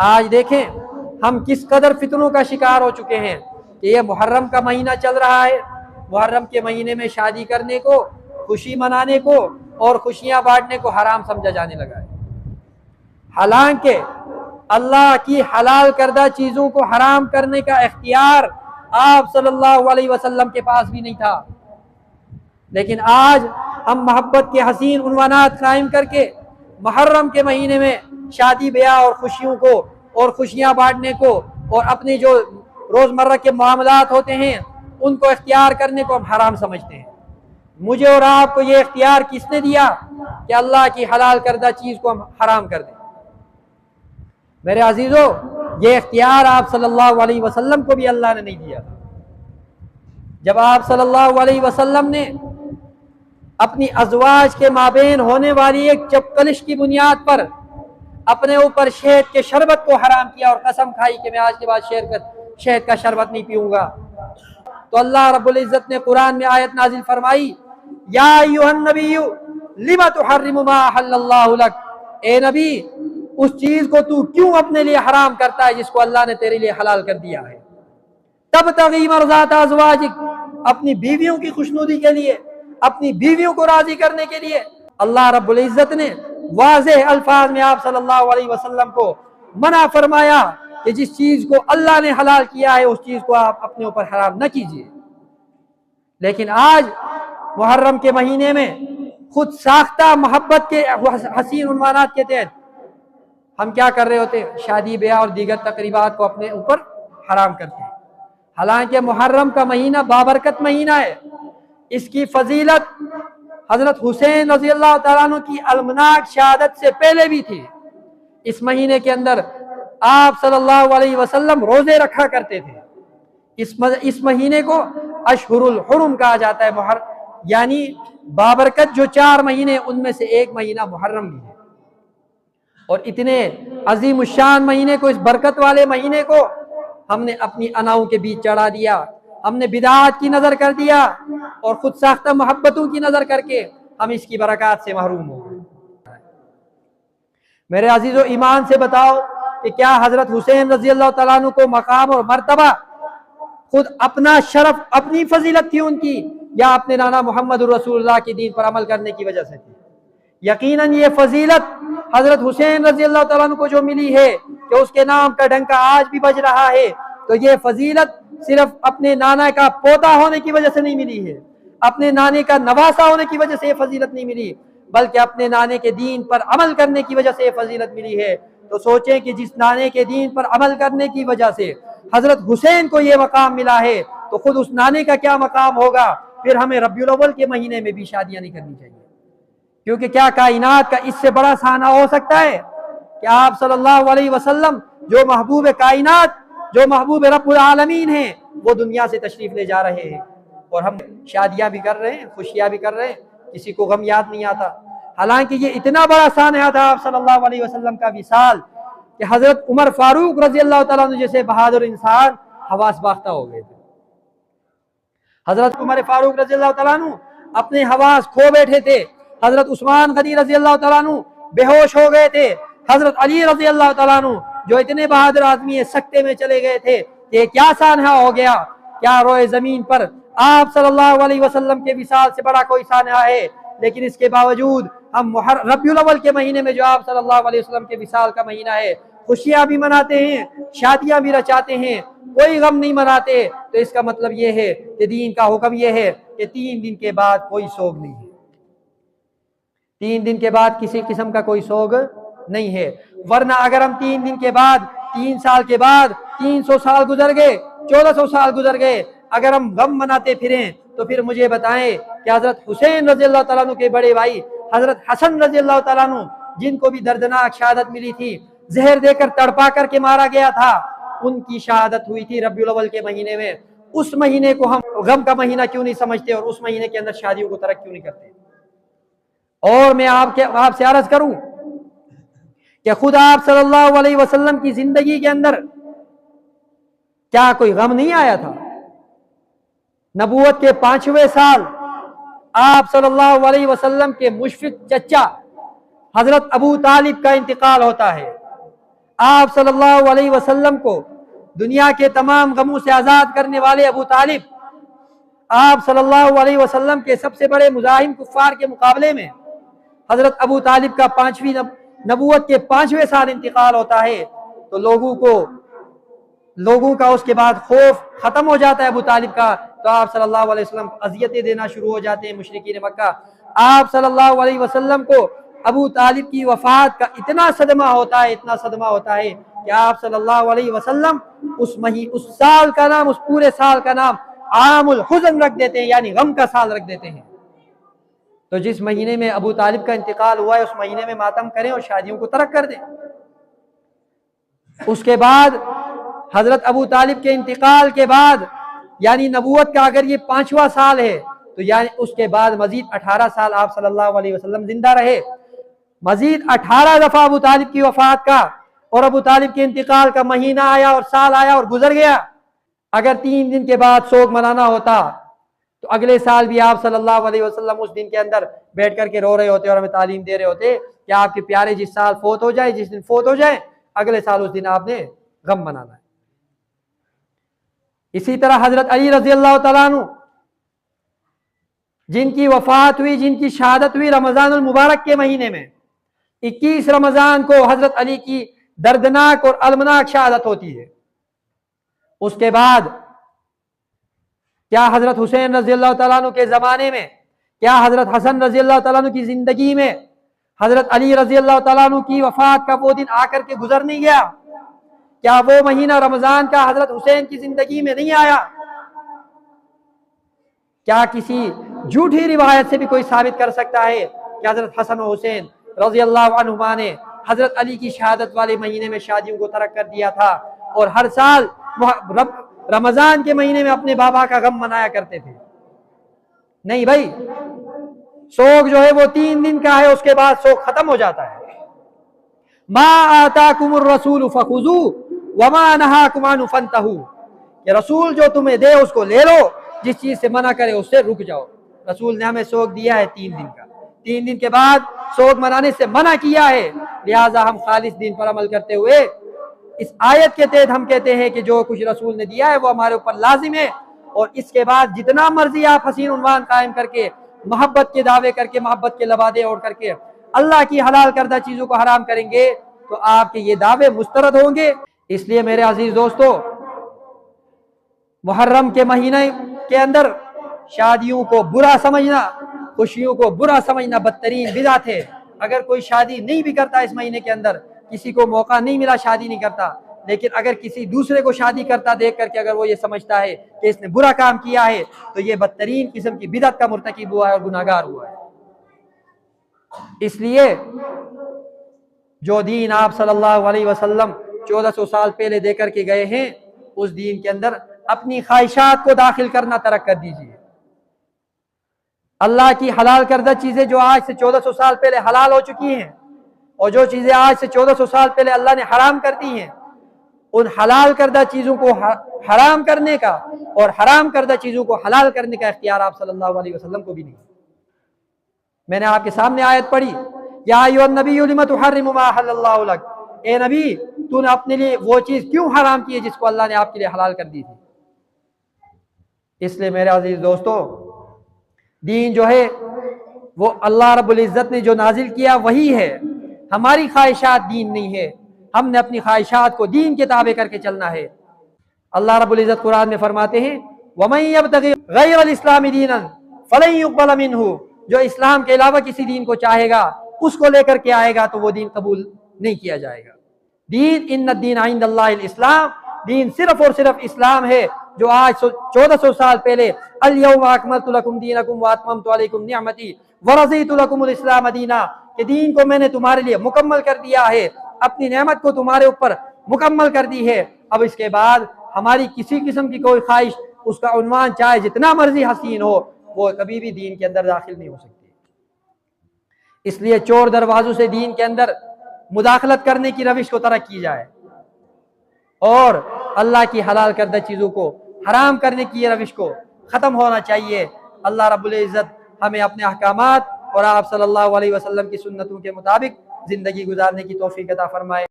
آج دیکھیں ہم کس قدر فتنوں کا شکار ہو چکے ہیں کہ یہ محرم کا مہینہ چل رہا ہے، محرم کے مہینے میں شادی کرنے کو، خوشی منانے کو اور خوشیاں بانٹنے کو حرام سمجھا جانے لگا ہے، حالانکہ اللہ کی حلال کردہ چیزوں کو حرام کرنے کا اختیار آپ صلی اللہ علیہ وسلم کے پاس بھی نہیں تھا۔ لیکن آج ہم محبت کے حسین عنوانات قائم کر کے محرم کے مہینے میں شادی بیاہ اور خوشیوں کو اور خوشیاں بانٹنے کو اور اپنے جو روزمرہ کے معاملات ہوتے ہیں ان کو اختیار کرنے کو ہم حرام سمجھتے ہیں۔ مجھے اور آپ کو یہ اختیار کس نے دیا کہ اللہ کی حلال کردہ چیز کو ہم حرام کر دیں؟ میرے عزیزو، یہ اختیار آپ صلی اللہ علیہ وسلم کو بھی اللہ نے نہیں دیا تھا۔ جب آپ صلی اللہ علیہ وسلم نے اپنی ازواج کے مابین ہونے والی ایک چپکلش کی بنیاد پر اپنے اوپر شہد کے شربت کو حرام کیا اور قسم کھائی کہ میں آج کے بعد شہد کا شربت نہیں پیوں گا، تو اللہ رب العزت نے قرآن میں آیت نازل فرمائی، یا ایھا النبی لم تحرم ما احل اللہ لک، اے نبی اس چیز کو تو کیوں اپنے لیے حرام کرتا ہے جس کو اللہ نے تیرے لیے حلال کر دیا ہے۔ تبتغی مرضات ازواجک، اپنی بیویوں کی خوشنودی کے لیے، اپنی بیویوں کو راضی کرنے کے لیے اللہ رب العزت نے واضح الفاظ میں آپ صلی اللہ علیہ وسلم کو منع فرمایا کہ جس چیز کو اللہ نے حلال کیا ہے اس چیز کو آپ اپنے اوپر حرام نہ کیجیے۔ لیکن آج محرم کے مہینے میں خود ساختہ محبت کے حسین عنوانات کے تحت ہم کیا کر رہے ہوتے ہیں؟ شادی بیاہ اور دیگر تقریبات کو اپنے اوپر حرام کرتے ہیں، حالانکہ محرم کا مہینہ بابرکت مہینہ ہے۔ اس کی فضیلت حضرت حسین رضی اللہ تعالیٰ عنہ کی المناک شہادت سے پہلے بھی تھی۔ اس مہینے کے اندر آپ صلی اللہ علیہ وسلم روزے رکھا کرتے تھے۔ اس مہینے کو اشہر الحرم کہا جاتا ہے، یعنی بابرکت جو 4 مہینے ان میں سے ایک مہینہ محرم بھی ہے، اور اتنے عظیم الشان مہینے کو، اس برکت والے مہینے کو ہم نے اپنی اناؤں کے بیچ چڑھا دیا، ہم نے بدعات کی نظر کر دیا اور خود ساختہ محبتوں کی نظر کر کے ہم اس کی برکات سے محروم ہو گئے۔ میرے عزیزو، ایمان سے بتاؤ کہ کیا حضرت حسین رضی اللہ تعالیٰ عنہ کو مقام اور مرتبہ خود اپنا شرف، اپنی فضیلت تھی ان کی، یا اپنے نانا محمد الرسول اللہ کے دین پر عمل کرنے کی وجہ سے تھی؟ یقیناً یہ فضیلت حضرت حسین رضی اللہ تعالیٰ عنہ کو جو ملی ہے کہ اس کے نام کا ڈنکا آج بھی بج رہا ہے، تو یہ فضیلت صرف اپنے نانا کا پوتا ہونے کی وجہ سے نہیں ملی ہے، اپنے نانے کا نواسا ہونے کی وجہ سے یہ فضیلت نہیں ملی، بلکہ اپنے نانے کے دین پر عمل کرنے کی وجہ سے یہ فضیلت ملی ہے۔ تو سوچیں کہ جس نانے کے دین پر عمل کرنے کی وجہ سے حضرت حسین کو یہ مقام ملا ہے تو خود اس نانے کا کیا مقام ہوگا؟ پھر ہمیں ربیع الاول کے مہینے میں بھی شادیاں نہیں کرنی چاہیے، کیونکہ کیا کائنات کا اس سے بڑا سانحہ ہو سکتا ہے کہ آپ صلی اللہ علیہ وسلم جو محبوب کائنات، جو محبوب رب العالمین ہیں، وہ دنیا سے تشریف لے جا رہے ہیں اور ہم شادیاں بھی کر رہے ہیں، خوشیاں بھی کر رہے ہیں، کسی کو غم یاد نہیں آتا۔ حالانکہ یہ اتنا بڑا سانحہ تھا آپ صلی اللہ علیہ وسلم کا وصال کہ حضرت عمر فاروق رضی اللہ تعالیٰ عنہ جیسے بہادر انسان حواس باختہ ہو گئے تھے۔ حضرت عمر فاروق رضی اللہ تعالیٰ عنہ اپنے حواس کھو بیٹھے تھے، حضرت عثمان غنی رضی اللہ تعالیٰ عنہ بے ہوش ہو گئے تھے، حضرت علی رضی اللہ تعالیٰ عنہ جو اتنے بہادر آدمی ہیں سکتے میں چلے گئے تھے۔ یہ کیا سانحہ ہو گیا؟ کیا روئے زمین پر آپ صلی اللہ علیہ وسلم کے وصال سے بڑا کوئی سانحہ ہے؟ لیکن اس کے باوجود ہم ربیع الاول کے مہینے میں جو آپ صلی اللہ علیہ وسلم کے وصال کا مہینہ ہے، خوشیاں بھی مناتے ہیں، شادیاں بھی رچاتے ہیں، کوئی غم نہیں مناتے، تو اس کا مطلب یہ ہے کہ دین کا حکم یہ ہے کہ 3 دن کے بعد کوئی سوگ نہیں ہے، 3 دن کے بعد کسی قسم کا کوئی سوگ نہیں ہے۔ ورنہ اگر ہم 3 دن کے بعد، 3 سال کے بعد 300 سال گزر گئے، 1400 سال گزر گئے، اگر ہم غم مناتے پھریں تو پھر مجھے بتائیں کہ حضرت حسین رضی اللہ تعالیٰ عنہ کے بڑے بھائی حضرت حسن رضی اللہ تعالیٰ عنہ جن کو بھی دردناک شہادت ملی تھی، زہر دے کر تڑپا کر کے مارا گیا تھا، ان کی شہادت ہوئی تھی ربیع الاول کے مہینے میں۔ اس مہینے کو ہم غم کا مہینہ کیوں نہیں سمجھتے اور اس مہینے کے اندر شادیوں کو ترک کیوں نہیں کرتے؟ اور میں آپ سے عرض کروں کہ خود آپ صلی اللہ علیہ وسلم کی زندگی کے اندر کیا کوئی غم نہیں آیا تھا؟ نبوت کے 5ویں سال آپ صلی اللہ علیہ وسلم کے مشفق چچا حضرت ابو طالب کا انتقال ہوتا ہے۔ آپ صلی اللہ علیہ وسلم کو دنیا کے تمام غموں سے آزاد کرنے والے ابو طالب، آپ صلی اللہ علیہ وسلم کے سب سے بڑے مزاحم کفار کے مقابلے میں حضرت ابو طالب کا نبوت کے 5ویں سال انتقال ہوتا ہے، تو لوگوں کا اس کے بعد خوف ختم ہو جاتا ہے ابو طالب کا، تو آپ صلی اللہ علیہ وسلم اذیتیں دینا شروع ہو جاتے ہیں مشرکین مکہ۔ آپ صلی اللہ علیہ وسلم کو ابو طالب کی وفات کا اتنا صدمہ ہوتا ہے کہ آپ صلی اللہ علیہ وسلم اس سال کا نام، اس پورے سال کا نام عام الحزن رکھ دیتے ہیں، یعنی غم کا سال رکھ دیتے ہیں۔ تو جس مہینے میں ابو طالب کا انتقال ہوا ہے اس مہینے میں ماتم کریں اور شادیوں کو ترک کر دیں۔ اس کے بعد حضرت ابو طالب کے انتقال کے بعد، یعنی نبوت کا اگر یہ 5واں سال ہے تو یعنی اس کے بعد مزید 18 سال آپ صلی اللہ علیہ وسلم زندہ رہے۔ مزید 18 دفعہ ابو طالب کی وفات کا اور ابو طالب کے انتقال کا مہینہ آیا اور سال آیا اور گزر گیا۔ اگر 3 دن کے بعد سوگ منانا ہوتا تو اگلے سال بھی آپ صلی اللہ علیہ وسلم اس دن کے اندر بیٹھ کر کے رو رہے ہوتے اور ہمیں تعلیم دے رہے ہوتے کہ آپ کے پیارے جس دن فوت ہو جائے اگلے سال اس دن آپ نے غم منانا ہے۔ اسی طرح حضرت علی رضی اللہ تعالیٰ عنہ جن کی وفات ہوئی، جن کی شہادت ہوئی رمضان المبارک کے مہینے میں، 21 رمضان کو حضرت علی کی دردناک اور المناک شہادت ہوتی ہے۔ اس کے بعد کیا حضرت حسین رضی اللہ تعالیٰ عنہ کے زمانے میں، کیا حضرت حسن رضی اللہ تعالیٰ عنہ کی زندگی میں حضرت علی رضی اللہ تعالیٰ عنہ کی وفات کا وہ دن آ کر کے گزر نہیں گیا؟ کیا وہ مہینہ رمضان کا حضرت حسین کی زندگی میں نہیں آیا؟ کیا کسی جھوٹی روایت سے بھی کوئی ثابت کر سکتا ہے کہ حضرت حسن و حسین رضی اللہ عنہما نے حضرت علی کی شہادت والے مہینے میں شادیوں کو ترک کر دیا تھا اور ہر سال رمضان کے مہینے میں اپنے بابا کا غم منایا کرتے تھے؟ نہیں بھائی، سوگ جو ہے وہ 3 دن کا ہے، اس کے بعد سوگ ختم ہو جاتا ہے۔ ما آتاکم الرسول فخذوہ وما نہاکم عنہ فانتہوا، کہ رسول جو تمہیں دے اس کو لے لو، جس چیز سے منع کرے اس سے رک جاؤ۔ رسول نے ہمیں سوگ دیا ہے 3 دن کا، 3 دن کے بعد سوگ منانے سے منع کیا ہے، لہٰذا ہم خالص دین پر عمل کرتے ہوئے اس آیت کے تحت ہم کہتے ہیں کہ جو کچھ رسول نے دیا ہے وہ ہمارے اوپر لازم ہے، اور اس کے بعد جتنا مرضی آپ حسین عنوان قائم کر کے، محبت کے دعوے کر کے، محبت کے لبادے اوڑھ کر کے اللہ کی حلال کردہ چیزوں کو حرام کریں گے تو آپ کے یہ دعوے مسترد ہوں گے۔ اس لیے میرے عزیز دوستو، محرم کے مہینے کے اندر شادیوں کو برا سمجھنا، خوشیوں کو برا سمجھنا بدترین بدعت ہے۔ اگر کوئی شادی نہیں بھی کرتا اس مہینے کے اندر، کسی کو موقع نہیں ملا شادی نہیں کرتا، لیکن اگر کسی دوسرے کو شادی کرتا دیکھ کر کے اگر وہ یہ سمجھتا ہے کہ اس نے برا کام کیا ہے تو یہ بدترین قسم کی بدعت کا مرتکب ہوا ہے اور گناہگار ہوا ہے۔ اس لیے جو دین آپ صلی اللہ علیہ وسلم 1400 سال پہلے دے کر کے گئے ہیں، اس دین کے اندر اپنی خواہشات کو داخل کرنا ترک کر دیجیے۔ اللہ کی حلال کردہ چیزیں جو آج سے 1400 سال پہلے حلال ہو چکی ہیں، اور جو چیزیں آج سے 1400 سال پہلے اللہ نے حرام کر دی ہیں، ان حلال کردہ چیزوں کو حرام کرنے کا اور حرام کردہ چیزوں کو حلال کرنے کا اختیار آپ صلی اللہ علیہ وسلم کو بھی نہیں۔ میں نے آپ کے سامنے آیت پڑھی، یا ایھا النبی لم تحرم ما احل اللہ لک، اے نبی تو نے اپنے لیے وہ چیز کیوں حرام کی ہے جس کو اللہ نے آپ کے لیے حلال کر دی تھی۔ اس لیے میرے عزیز دوستو، دین جو ہے وہ اللہ رب العزت نے جو نازل کیا وہی ہے، ہماری خواہشات دین نہیں ہے، ہم نے اپنی خواہشات کو دین کے تابع کر کے چلنا ہے۔ اللہ رب العزت قرآن میں فرماتے ہیں وَمَن يَبْتَغِ غَيْرَ الْإِسْلَامِ دِينًا فَلَن يُقْبَلَ مِنْهُ، جو اسلام کے علاوہ کسی دین کو چاہے گا، اس کو لے کر کے آئے گا تو وہ دین قبول نہیں کیا جائے گا۔ دین ان الدین عند اللہ الاسلام، دین صرف اور صرف اسلام ہے، جو آج 1400 سال پہلے الیوم اکملت لکم دینکم واتممت علیکم نعمتی ورضیت لکم الاسلام دینا، کہ دین کو میں نے تمہارے لیے مکمل کر دیا ہے، اپنی نعمت کو تمہارے اوپر مکمل کر دی ہے۔ اب اس کے بعد ہماری کسی قسم کی کوئی خواہش، اس کا عنوان چاہے جتنا مرضی حسین ہو، وہ کبھی بھی دین کے اندر داخل نہیں ہو سکتی۔ اس لیے چور دروازوں سے دین کے اندر مداخلت کرنے کی روش کو ترک کی جائے، اور اللہ کی حلال کردہ چیزوں کو حرام کرنے کی یہ روش کو ختم ہونا چاہیے۔ اللہ رب العزت ہمیں اپنے احکامات اور آپ صلی اللہ علیہ وسلم کی سنتوں کے مطابق زندگی گزارنے کی توفیق عطا فرمائے۔